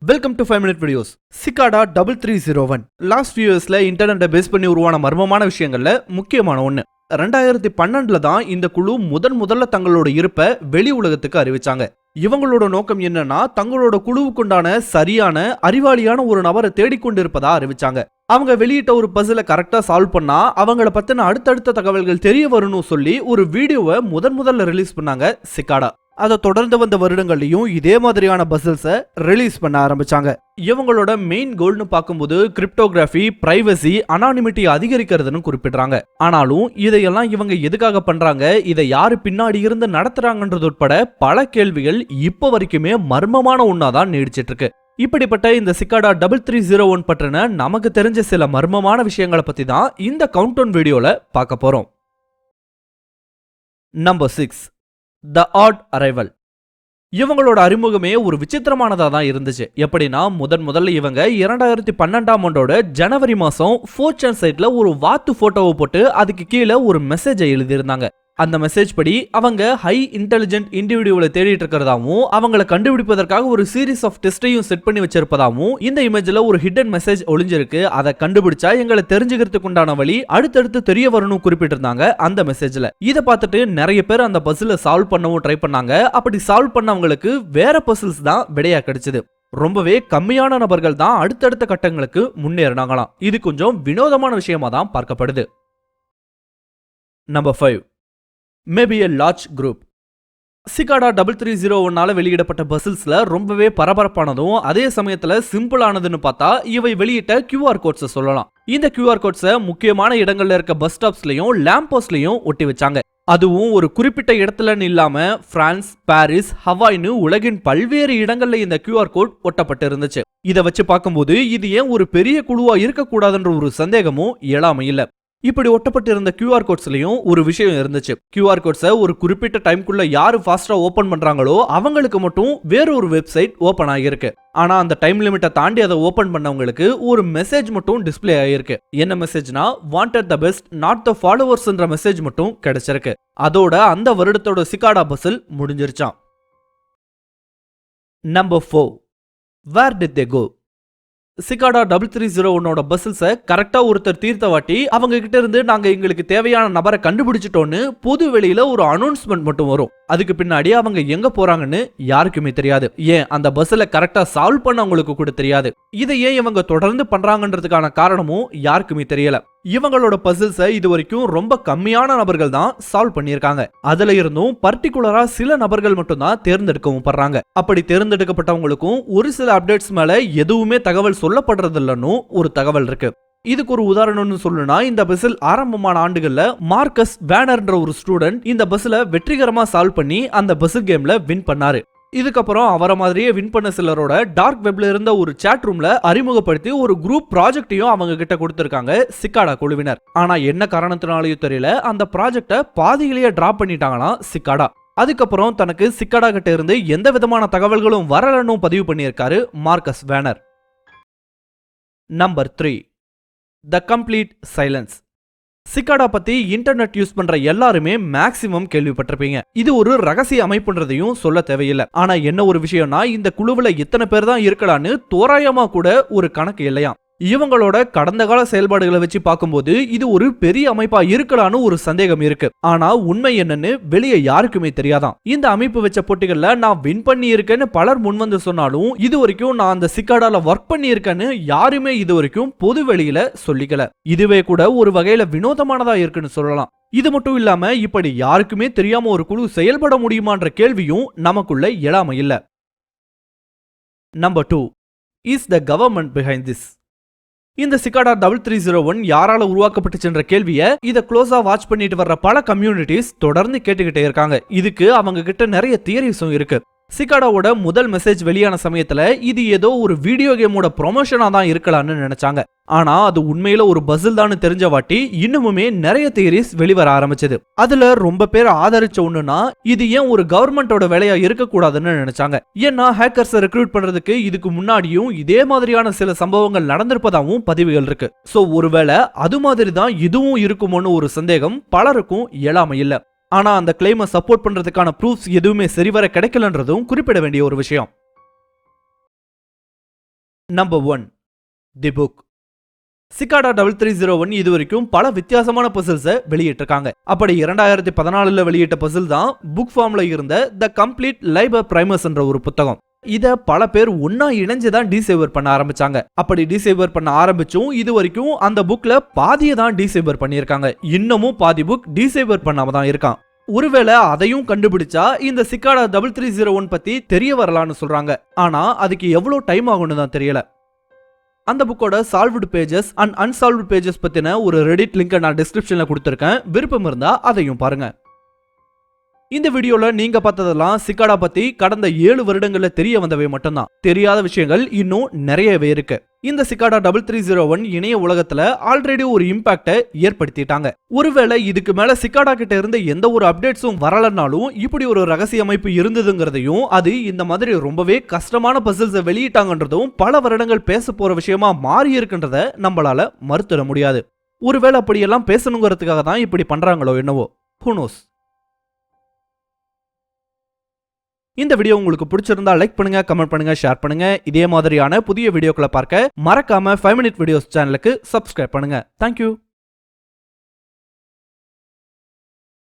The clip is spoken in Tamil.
Welcome to 5 minute videos. Cicada 3301 last few இயர்ஸ்ல இன்டர்நெட்டை பேஸ் பண்ணி உருவான மர்மமான விஷயங்கள்ல முக்கியமான ஒண்ணு. 2012 தான் இந்த குழு முதல்ல தங்களோட இருப்பை வெளி உலகத்துக்கு அறிவிச்சாங்க. இவங்களோட நோக்கம் என்னன்னா தங்களோட குழுவுக்குண்டான சரியான அறிவாளியான ஒரு நபரை தேடிக்கொண்டிருப்பதா அறிவிச்சாங்க. அவங்க வெளியிட்ட ஒரு பசில கரெக்டா சால்வ் பண்ணா அவங்கள பத்தின அடுத்தடுத்த தகவல்கள் தெரிய வரும்னு சொல்லி ஒரு வீடியோவை முதல்ல ரிலீஸ் பண்ணாங்க சிக்காடா. அதை தொடர்ந்து வந்த வருடங்கள்லயும் இதே மாதிரியான பசில்ஸை ரிலீஸ் பண்ண ஆரம்பிச்சாங்க. இவங்களோட மெயின் கோல்னு பார்க்கும்போது கிரிப்டோகிராஃபி, பிரைவசி, அனானிமிட்டி அதிகரிக்கிறதுன்னு குறிப்பிடுறாங்க. ஆனாலும் இதையெல்லாம் இவங்க எதுக்காக பண்றாங்க, இதை யாரு பின்னாடி இருந்து நடத்துறாங்கன்றது உட்பட பல கேள்விகள் இப்ப வரைக்குமே மர்மமான ஒன்னாதான் நீடிச்சிட்டு இருக்கு. இப்படிப்பட்ட இந்த சிக்காடா 3301 பற்றின நமக்கு தெரிஞ்ச சில மர்மமான விஷயங்களை பத்தி தான் இந்த கவுண்டவுன் வீடியோல பார்க்க போறோம். Number 6, The Odd Arrival. இவங்களோட அறிமுகமே ஒரு விசித்திரமானதா தான் இருந்துச்சு. எப்படின்னா முதல்ல இவங்க 2012ஆம் ஆண்டோட ஜனவரி மாசம் ஃபோர்ச்சன் சைட்ல ஒரு வாத்து போட்டோவை போட்டு அதுக்கு கீழே ஒரு மெசேஜை எழுதியிருந்தாங்க. அந்த மெசேஜ் படி அவங்க ஹை இன்டெலிஜென்ட் இண்டிவிஜுவலை தேடிட்டு இருக்கிறதாவும் அவங்களை கண்டுபிடிப்பதற்காக ஒரு சீரீஸ் ஆஃப் டெஸ்டையும் செட் பண்ணி வச்சிருப்பதாவும் இந்த இமேஜ்ல ஒரு ஹிடன் மெசேஜ் ஒளிஞ்சிருக்கு, அதை கண்டுபிடிச்சா எங்களை தெரிஞ்சுக்கிறதுக்கு உண்டான வழி அடுத்தடுத்து தெரிய வரணும் குறிப்பிட்டிருந்தாங்க அந்த மெசேஜ்ல. இதை பார்த்துட்டு நிறைய பேர் அந்த பசில சால்வ் பண்ணவும் ட்ரை பண்ணாங்க. அப்படி சால்வ் பண்ணவங்களுக்கு வேற பசில்ஸ் தான் விடையா கிடைச்சது. ரொம்பவே கம்மியான நபர்கள் தான் அடுத்தடுத்த கட்டங்களுக்கு முன்னேறினாங்களாம். இது கொஞ்சம் வினோதமான விஷயமா தான் பார்க்கப்படுது. Number 5, Maybe a large group. Cicada 3301 வெளியிடப்பட்ட பசில்ஸ்ல ரொம்பவே பரபரப்பானதும் அதே சமயத்துல சிம்பிளானதுன்னு பார்த்தா இவை வெளியிட்ட QR கோட்ஸை சொல்லலாம். இந்த QR கோட்ஸை முக்கியமான இடங்கள்ல இருக்க பஸ் ஸ்டாப்ஸ்லயும் லேம்ப் போஸ்ட்லயும் ஒட்டி வச்சாங்க. அதுவும் ஒரு குறிப்பிட்ட இடத்துலன்னு இல்லாம பிரான்ஸ், பாரிஸ், ஹவாய்னு உலகின் பல்வேறு இடங்கள்ல இந்த QR கோட் ஒட்டப்பட்டு இருந்துச்சு. இதை வச்சு பார்க்கும்போது இது ஏன் ஒரு பெரிய குழுவா இருக்கக்கூடாதுன்ற ஒரு சந்தேகமும் எழாம இல்ல. இப்படி ஒட்டப்பட்டு இருந்த QR கோட்ஸ்லயும் ஒரு விஷயம் இருந்துச்சு. QR கோட்ஸை ஒரு குறிப்பிட்ட டைம்குள்ள யாரு ஃபாஸ்டா ஓபன் பண்றாங்களோ அவங்களுக்கு மட்டும் வேறொரு வெப்சைட் ஓபன் ஆகியிருக்கு. ஆனா அந்த டைம் லிமிட்டை தாண்டி அதை ஓபன் பண்ணவங்களுக்கு ஒரு மெசேஜ் மட்டும் டிஸ்பிளே ஆகியிருக்கு. என்ன மெசேஜ்னா wanted the best not the ஃபாலோவர்ஸ்ன்ற மெசேஜ் மட்டும் கிடைச்சிருக்கு. அதோட அந்த வருடத்தோட சிக்காடா பசில் முடிஞ்சிருச்சான். Number 4, Where did they go? Cicada 3301 பசில்ஸை கரெக்டா ஒருத்தர் தீர்த்த வாட்டி அவங்க கிட்ட இருந்து நாங்க எங்களுக்கு தேவையான நபரை கண்டுபிடிச்சிட்டோன்னு பொது வெளியில ஒரு அனௌன்ஸ்மெண்ட் மட்டும் வரும். அதுக்கு பின்னாடி அவங்க எங்க போறாங்கன்னு யாருக்குமே தெரியாது. ஏன் அந்த பஸ்ல கரெக்டா சால்வ் பண்ணவங்களுக்கு கூட தெரியாது. இதை ஏன் இவங்க தொடர்ந்து பண்றாங்கன்றதுக்கான காரணமும் யாருக்குமே தெரியல. இவங்களோட பசில்ஸை இது வரைக்கும் ரொம்ப கம்மியான நபர்கள் தான் சால்வ் பண்ணியிருக்காங்க. அதுல இருந்தும் பர்டிகுலரா சில நபர்கள் மட்டும் தான் தேர்ந்தெடுக்கவும் பண்றாங்க. அப்படி தேர்ந்தெடுக்கப்பட்டவங்களுக்கும் ஒரு சில அப்டேட்ஸ் மேல எதுவுமே தகவல் சொல்லப்படுறது இல்லைன்னு ஒரு தகவல் இருக்கு. இதுக்கு ஒரு உதாரணம்னு சொல்லணும்னா இந்த பஸ்ஸில் ஆரம்பமான ஆண்டுகள்ல மார்க்கஸ் வேனர்ன்ற ஒரு ஸ்டூடெண்ட் இந்த பஸ்ல வெற்றிகரமா சால்வ் பண்ணி அந்த பஸ் கேம்ல வின் பண்ணாரு. இதுக்கப்புறம் அவரை மாதிரியே வின் பண்ண சிலரோட டார்க் வெப்ல இருந்த ஒரு சாட் ரூம்ல அறிமுகப்படுத்தி ஒரு குரூப் ப்ராஜெக்டையும் அவங்க கிட்ட கொடுத்திருக்காங்க சிக்காடா குழுவினர். ஆனா என்ன காரணத்தினாலையும் தெரியல அந்த ப்ராஜெக்டை பாதியிலேயே டிராப் பண்ணிட்டாங்களாம் சிக்காடா. அதுக்கப்புறம் தனக்கு சிக்காடா கிட்ட இருந்து எந்த விதமான தகவல்களும் வரலன்னு பதிவு பண்ணியிருக்காரு Marcus Wanner. Number 3, The Complete Silence. Cicada பத்தி இன்டர்நெட் யூஸ் பண்ற எல்லாருமே மேக்சிமம் கேள்விப்பட்டிருப்பீங்க. இது ஒரு ரகசிய அமைப்புன்றதையும் சொல்ல தேவையில்லை. ஆனா என்ன ஒரு விஷயம்னா இந்த குழுவுல எத்தனை பேர் தான் இருக்கலான்னு தோராயமா கூட ஒரு கணக்கு இல்லையா. இவங்களோட கடந்த கால செயல்பாடுகளை வச்சு பார்க்கும்போது இது ஒரு பெரிய அமைப்பா இருக்கலான்னு ஒரு சந்தேகம் இருக்கு. ஆனா உண்மை என்னன்னு வெளியே யாருக்குமே தெரியாதான். இந்த அமைப்பு வச்ச போட்டிகள்ல நான் வின் பண்ணி இருக்கேன்னு பலர் முன்வந்து சொன்னாலும் இது வரைக்கும் நான் அந்த சிக்காடால ஒர்க் பண்ணி இருக்கேன்னு யாருமே இது வரைக்கும் பொது வெளியில சொல்லிக்கல. இதுவே கூட ஒரு வகையில வினோதமானதா இருக்குன்னு சொல்லலாம். இது மட்டும் இல்லாம இப்படி யாருக்குமே தெரியாம ஒரு குழு செயல்பட முடியுமான்ற கேள்வியும் நமக்குள்ள எழாம இல்ல. Number 2, Is the government behind this? இந்த சிக்காடா 3301 யாரால உருவாக்கப்பட்டுச்சுன்ற கேள்வியை இதை க்ளோஸா வாட்ச் பண்ணிட்டு வர்ற பல கம்யூனிட்டிஸ் தொடர்ந்து கேட்டுக்கிட்டே இருக்காங்க. இதுக்கு அவங்க கிட்ட நிறைய தியரிஸும் இருக்கு. சிக்காடாவோட முதல் மெசேஜ் வெளியான சமயத்துல இது ஏதோ ஒரு வீடியோ கேமோட ப்ரொமோஷனா தான் இருக்கலாம்னு நினைச்சாங்க. ஆனா அது உண்மையில ஒரு பசில் தான் தெரிஞ்ச வாட்டி இன்னுமுமே நிறைய தியரிஸ் வெளிவர ஆரம்பிச்சது. அதுல ரொம்ப பேர் ஆதரிச்ச ஒண்ணுனா இது ஏன் ஒரு கவர்மெண்டோட வேலையா இருக்கக்கூடாதுன்னு நினைச்சாங்க. ஏன்னா ஹேக்கர்ஸை ரெக்ரூட் பண்றதுக்கு இதுக்கு முன்னாடியும் இதே மாதிரியான சில சம்பவங்கள் நடந்திருப்பதாகவும் பதிவுகள் இருக்கு. சோ ஒருவேளை அது மாதிரி தான் இதுவும் இருக்குமோன்னு ஒரு சந்தேகம் பலருக்கும் எழாம இல்ல. ஆனா அந்த கிளைமை சப்போர்ட் பண்றதுக்கான ப்ரூஃப்ஸ் எதுவுமே சரிவர கிடைக்கலன்றதும் குறிப்பிட வேண்டிய ஒரு விஷயம். நம்பர் 1 தி புக். சிகாடா 3301 இதுவரைக்கும் பல வித்தியாசமான பசில்ஸை வெளியிட்டிருக்காங்க. அப்படி 2014ல வெளியிட்ட பசில் தான் புக் ஃபார்ம்ல இருந்த த கம்ப்ளீட் லைபர் பிரைமர்ஸ் என்ற ஒரு புத்தகம். இத பல பேர் ஒன்னா இணைஞ்சுதான் டீசேவர் பண்ண ஆரம்பிச்சாங்க. அப்படி டீசேவர் பண்ண ஆரம்பிச்சும் இது வரைக்கும் அந்த புக்ல பாதியை தான் டீசேவர் பண்ணியிருக்காங்க. இன்னமும் பாதி புக் டீசேவர் பண்ணாம தான் இருக்கான். ஒருவேளை அதையும் கண்டுபிடிச்சா இந்த சிகாடா 3301 பத்தி தெரிய வரலான்னு சொல்றாங்க. ஆனா அதுக்கு எவ்வளவு டைம் ஆகும்னு தான் தெரியல. அந்த புக்கோட solved pages and unsolved pages பத்தின ஒரு ரெடிட் லிங்க் நான் டிஸ்கிரிப்ஷன்ல கொடுத்திருக்கேன். விருப்பம் இருந்தா அதையும் பாருங்க. இந்த வீடியோல நீங்க பார்த்ததெல்லாம் சிகாடா பத்தி கடந்த 7 வருடங்கள்ல தெரிய வந்தவை மட்டும்தான். தெரியாத விஷயங்கள் இன்னும் நிறையவே இருக்கு. இந்த சிகாடா 3301 இணைய உலகத்துல ஆல்ரெடி ஒரு இம்பாக்ட ஏற்படுத்திட்டாங்க. ஒருவேளை இதுக்கு மேல சிகாடா கிட்ட இருந்த எந்த ஒரு அப்டேட்ஸும் வரலனாலும் இப்படி ஒரு ரகசிய அமைப்பு இருந்ததுங்கிறதையும் அது இந்த மாதிரி ரொம்பவே கஷ்டமான பசில்ஸை வெளியிட்டாங்கன்றதும் பல வருடங்கள் பேச போற விஷயமா மாறி இருக்குன்றத நம்மளால மறுத்துட முடியாது. ஒருவேளை அப்படியெல்லாம் பேசணுங்கிறதுக்காக தான் இப்படி பண்றாங்களோ என்னவோ, ஹூ நோஸ். இந்த வீடியோ உங்களுக்கு பிடிச்சிருந்தா லைக் பண்ணுங்க, கமெண்ட் பண்ணுங்க, ஷேர் பண்ணுங்க. இதே மாதிரியான புதிய வீடியோக்களை பார்க்க மறக்காம 5 மினிட் வீடியோஸ் சேனலுக்கு சப்ஸ்கிரைப் பண்ணுங்க. தேங்க்யூ.